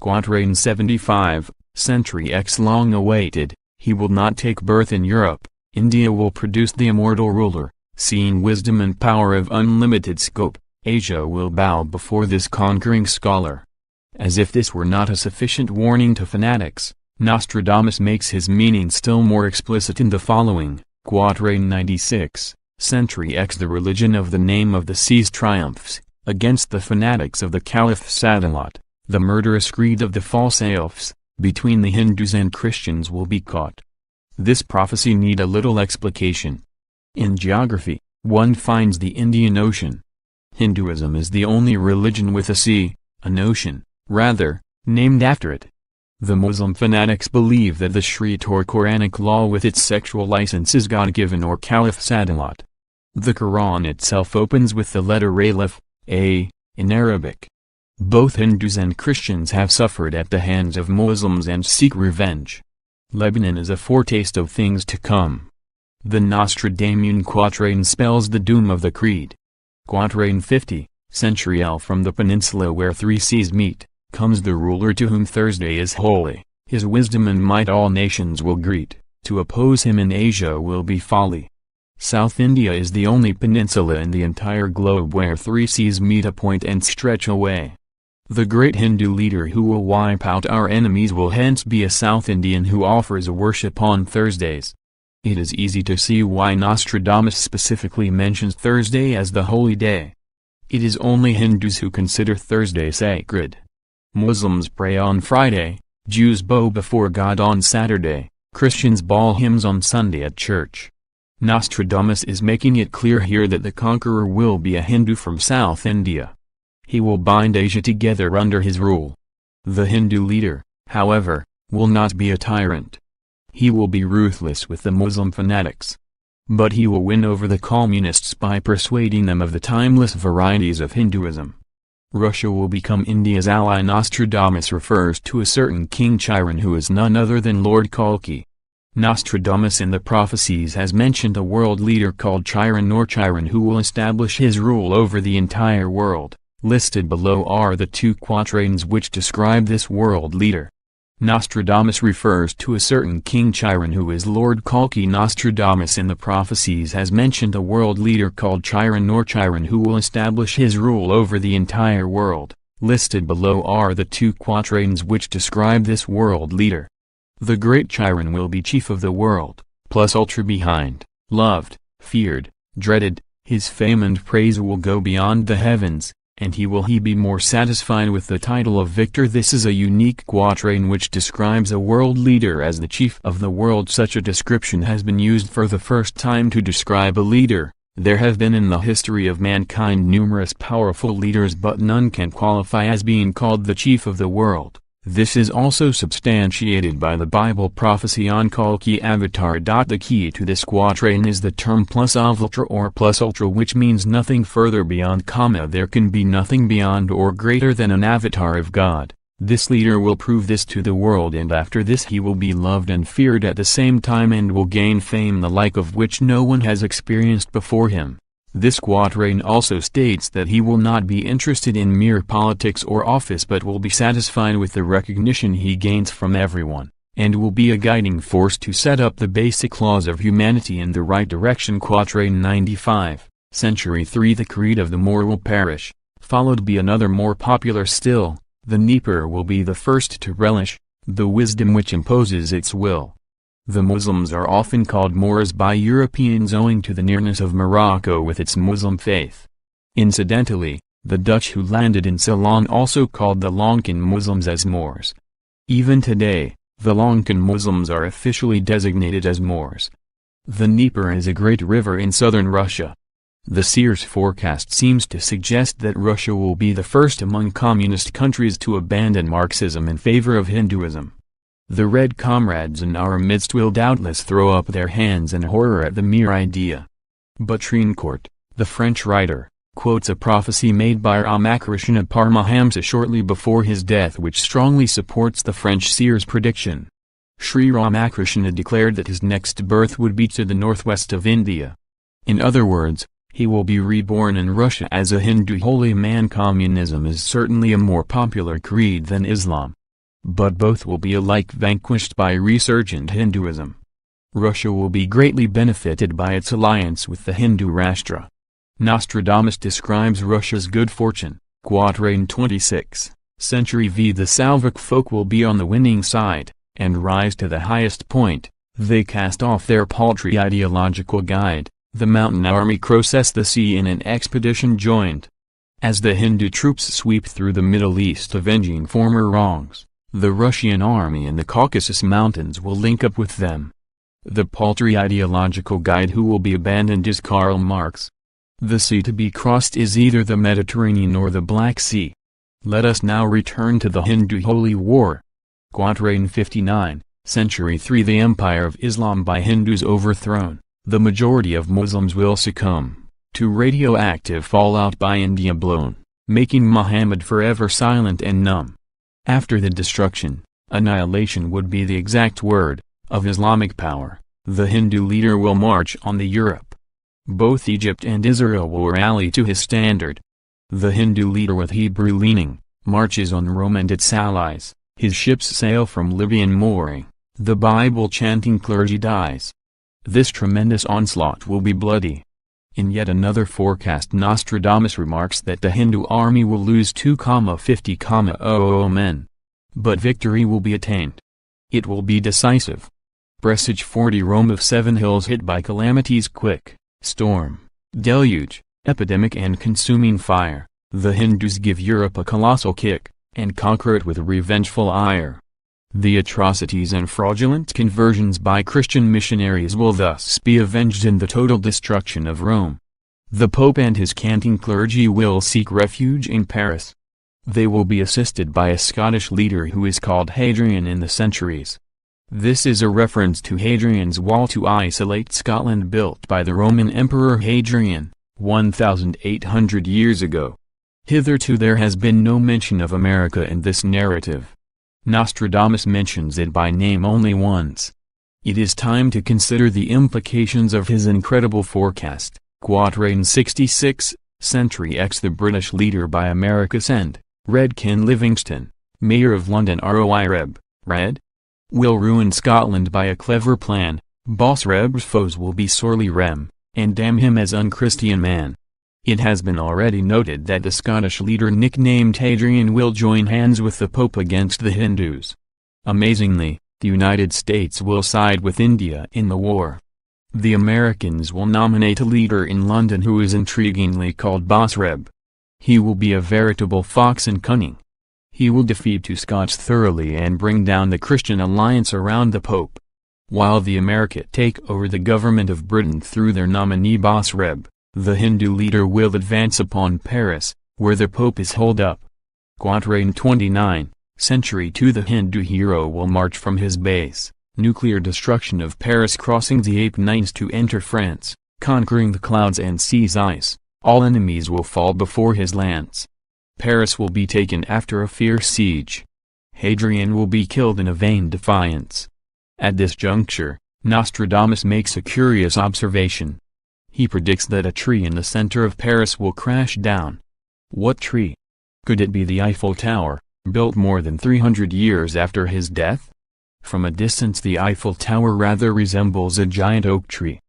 Quatrain 75, Century X long awaited, he will not take birth in Europe, India will produce the immortal ruler, seeing wisdom and power of unlimited scope, Asia will bow before this conquering scholar. As if this were not a sufficient warning to fanatics, Nostradamus makes his meaning still more explicit in the following, Quatrain 96, Century X the religion of the name of the seas triumphs, against the fanatics of the Caliph Sadalot, the murderous creed of the false Aelfs, between the Hindus and Christians will be caught. This prophecy need a little explication. In geography, one finds the Indian Ocean. Hinduism is the only religion with a sea, an ocean, rather, named after it. The Muslim fanatics believe that the Shriat or Quranic law with its sexual license is God-given or Caliph Sadalot. The Quran itself opens with the letter Alif, A, in Arabic. Both Hindus and Christians have suffered at the hands of Muslims and seek revenge. Lebanon is a foretaste of things to come. The Nostradamus quatrain spells the doom of the creed. Quatrain 50, Century L from the peninsula where three seas meet, comes the ruler to whom Thursday is holy, his wisdom and might all nations will greet, to oppose him in Asia will be folly. South India is the only peninsula in the entire globe where three seas meet a point and stretch away. The great Hindu leader who will wipe out our enemies will hence be a South Indian who offers worship on Thursdays. It is easy to see why Nostradamus specifically mentions Thursday as the holy day. It is only Hindus who consider Thursday sacred. Muslims pray on Friday, Jews bow before God on Saturday, Christians bawl hymns on Sunday at church. Nostradamus is making it clear here that the conqueror will be a Hindu from South India. He will bind Asia together under his rule. The Hindu leader, however, will not be a tyrant. He will be ruthless with the Muslim fanatics. But he will win over the communists by persuading them of the timeless varieties of Hinduism. Russia will become India's ally. Nostradamus refers to a certain King Chyren who is none other than Lord Kalki. Nostradamus in the prophecies has mentioned a world leader called Chyren who will establish his rule over the entire world. Listed below are the two quatrains which describe this world leader. Nostradamus refers to a certain King Chyren who is Lord Kalki. Nostradamus in the prophecies has mentioned a world leader called Chyren who will establish his rule over the entire world. Listed below are the two quatrains which describe this world leader. The great Chyren will be chief of the world, plus ultra behind, loved, feared, dreaded, his fame and praise will go beyond the heavens. And he be more satisfied with the title of victor. This is a unique quatrain which describes a world leader as the chief of the world. Such a description has been used for the first time to describe a leader. There have been in the history of mankind numerous powerful leaders, but none can qualify as being called the chief of the world. This is also substantiated by the Bible prophecy on Kalki avatar. The key to this quatrain is the term plus ultra or plus ultra, which means nothing further beyond comma. There can be nothing beyond or greater than an avatar of God. This leader will prove this to the world, and after this he will be loved and feared at the same time and will gain fame the like of which no one has experienced before him. This quatrain also states that he will not be interested in mere politics or office but will be satisfied with the recognition he gains from everyone, and will be a guiding force to set up the basic laws of humanity in the right direction. Quatrain 95, Century 3 the creed of the Moor will perish, followed by another more popular still, the Dnieper will be the first to relish, the wisdom which imposes its will. The Muslims are often called Moors by Europeans owing to the nearness of Morocco with its Muslim faith. Incidentally, the Dutch who landed in Ceylon also called the Lankan Muslims as Moors. Even today, the Lankan Muslims are officially designated as Moors. The Dnieper is a great river in southern Russia. The Sears forecast seems to suggest that Russia will be the first among communist countries to abandon Marxism in favor of Hinduism. The Red Comrades in our midst will doubtless throw up their hands in horror at the mere idea. But Trincourt, the French writer, quotes a prophecy made by Ramakrishna Paramahamsa shortly before his death which strongly supports the French seer's prediction. Sri Ramakrishna declared that his next birth would be to the northwest of India. In other words, he will be reborn in Russia as a Hindu holy man. Communism is certainly a more popular creed than Islam. but both will be alike vanquished by resurgent Hinduism. Russia will be greatly benefited by its alliance with the Hindu Rashtra. Nostradamus describes Russia's good fortune, Quatrain 26, century v. The Slavic folk will be on the winning side, and rise to the highest point. They cast off their paltry ideological guide, the mountain army crosses the sea in an expedition joined. As the Hindu troops sweep through the Middle East avenging former wrongs, the Russian army in the Caucasus Mountains will link up with them. The paltry ideological guide who will be abandoned is Karl Marx. The sea to be crossed is either the Mediterranean or the Black Sea. Let us now return to the Hindu Holy War. Quatrain 59, century 3. The empire of Islam by Hindus overthrown, the majority of Muslims will succumb to radioactive fallout by India blown, making Muhammad forever silent and numb. After the destruction, annihilation would be the exact word, of Islamic power, the Hindu leader will march on the Europe. Both Egypt and Israel will rally to his standard. The Hindu leader with Hebrew leaning, marches on Rome and its allies, his ships sail from Libyan mooring, the Bible-chanting clergy dies. This tremendous onslaught will be bloody. In yet another forecast Nostradamus remarks that the Hindu army will lose 2,50,000 men. But victory will be attained. It will be decisive. Presage 40. Rome of 7 hills hit by calamities quick, storm, deluge, epidemic and consuming fire, the Hindus give Europe a colossal kick, and conquer it with revengeful ire. The atrocities and fraudulent conversions by Christian missionaries will thus be avenged in the total destruction of Rome. The Pope and his canting clergy will seek refuge in Paris. They will be assisted by a Scottish leader who is called Hadrian in the centuries. This is a reference to Hadrian's wall to isolate Scotland built by the Roman Emperor Hadrian, 1,800 years ago. Hitherto there has been no mention of America in this narrative. Nostradamus mentions it by name only once. It is time to consider the implications of his incredible forecast. Quatrain 66, century X. The British leader by America's end, Redkin Livingston, Mayor of London Roi Reb, Red, will ruin Scotland by a clever plan. Boss Reb's foes will be sorely rem, and damn him as unchristian man. It has been already noted that the Scottish leader nicknamed Hadrian will join hands with the Pope against the Hindus. Amazingly, the United States will side with India in the war. The Americans will nominate a leader in London who is intriguingly called Boss Reb. He will be a veritable fox and cunning. He will defeat two Scots thoroughly and bring down the Christian alliance around the Pope. While the Americans take over the government of Britain through their nominee Boss Reb, the Hindu leader will advance upon Paris, where the Pope is holed up. Quatrain 29, century 2. The Hindu hero will march from his base, nuclear destruction of Paris crossing the Apennines to enter France, conquering the clouds and seas ice, all enemies will fall before his lance. Paris will be taken after a fierce siege. Hadrian will be killed in a vain defiance. At this juncture, Nostradamus makes a curious observation. He predicts that a tree in the center of Paris will crash down. What tree? Could it be the Eiffel Tower, built more than 300 years after his death? From a distance the Eiffel Tower rather resembles a giant oak tree.